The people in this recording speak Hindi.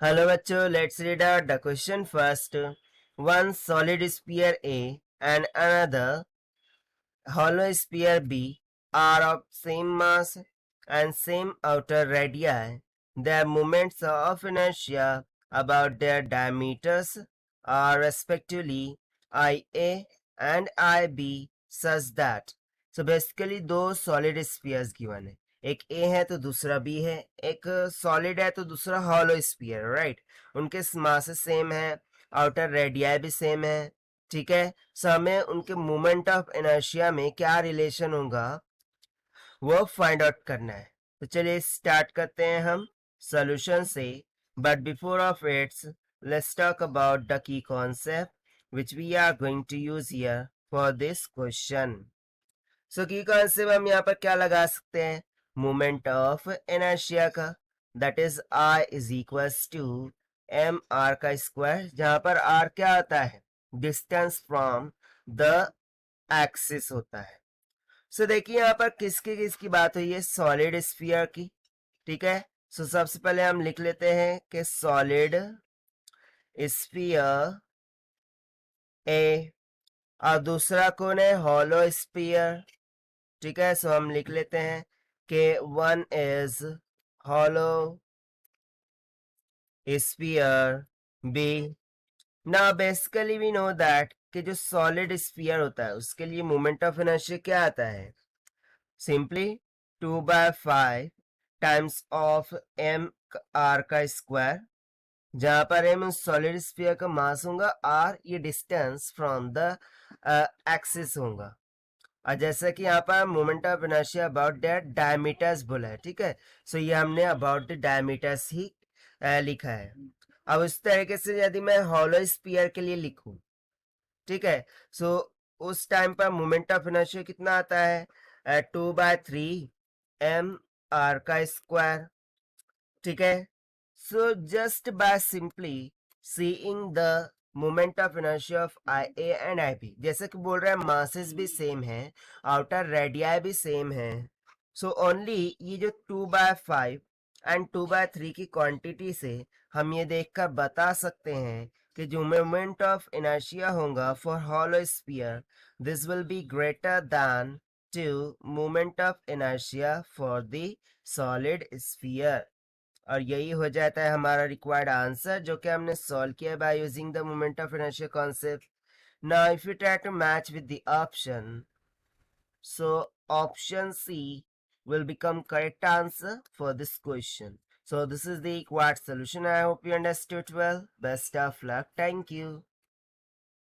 Hello bachcho, let's read out the question first. One solid sphere A and another hollow sphere B are of same mass and same outer radii. Their moments of inertia about their diameters are respectively IA and IB such that. So basically दो solid spheres given है. एक A है तो दूसरा B है, एक solid है तो दूसरा hollow sphere, right? उनके masses सेम है, outer radii भी सेम है, ठीक है. सो हमें उनके मोमेंट ऑफ इनर्शिया में क्या रिलेशन होगा वो फाइंड आउट करना है. तो चलिए स्टार्ट करते हैं हम सॉल्यूशन से. But before of its let's talk about the key concept which we are going to use here for this question. So key concept हम यहाँ पर क्या लगा सकते हैं, मोमेंट ऑफ इनर्शिया का, that is I is equals to M R का स्क्वायर, जहां पर आर क्या आता है, डिस्टेंस फ्रॉम द एक्सिस होता है. सो देखिए यहाँ पर किसकी किसकी बात हुई है, सॉलिड स्फीयर की. ठीक है. सो सबसे पहले हम लिख लेते हैं कि सॉलिड स्फीयर ए, और दूसरा कौन है, हॉलो स्फीयर. ठीक है. सो हम लिख लेते हैं कि one is hollow sphere B. Now basically we know that कि जो सॉलिड स्फीयर होता है उसके लिए मोमेंट ऑफ इनर्शिया क्या आता है, simply 2/5 times of M R का स्क्वायर, जहां पर एम सॉलिड स्फीयर का मास होगा, आर ये डिस्टेंस फ्रॉम द एक्सिस होगा. और जैसा कि यहाँ पर moment of inertia about that diameters बोला है. ठीक है. सो ये हमने अबाउट द डायमीटर्स ही लिखा है. अब उस तरीके से यदि मैं हॉलो स्फीयर के लिए लिखूं, ठीक है, सो उस टाइम पर मोमेंट ऑफ इनर्शिया कितना आता है, 2/3 एम आर का स्क्वायर. ठीक है. So just by simply seeing the moment of inertia of I A and I B, जैसे कि बोल रहे हैं मासेस भी सेम है, आउटर रेडियाई भी सेम है. सो ओनली ये जो 2/5 एंड 2/3 की क्वांटिटी से हम ये देखकर बता सकते हैं कि जो मोमेंट ऑफ इनर्शिया होगा for hollow sphere, this will be greater than to moment of inertia for the solid sphere. और यही हो जाता है हमारा रिक्वायर्ड आंसर, जो कि हमने सॉल्व किया by using the moment of inertia concept. Now if you try to match with the option, so option C will become correct answer for this question. So this is the required solution. I hope you understood well. Best of luck. Thank you.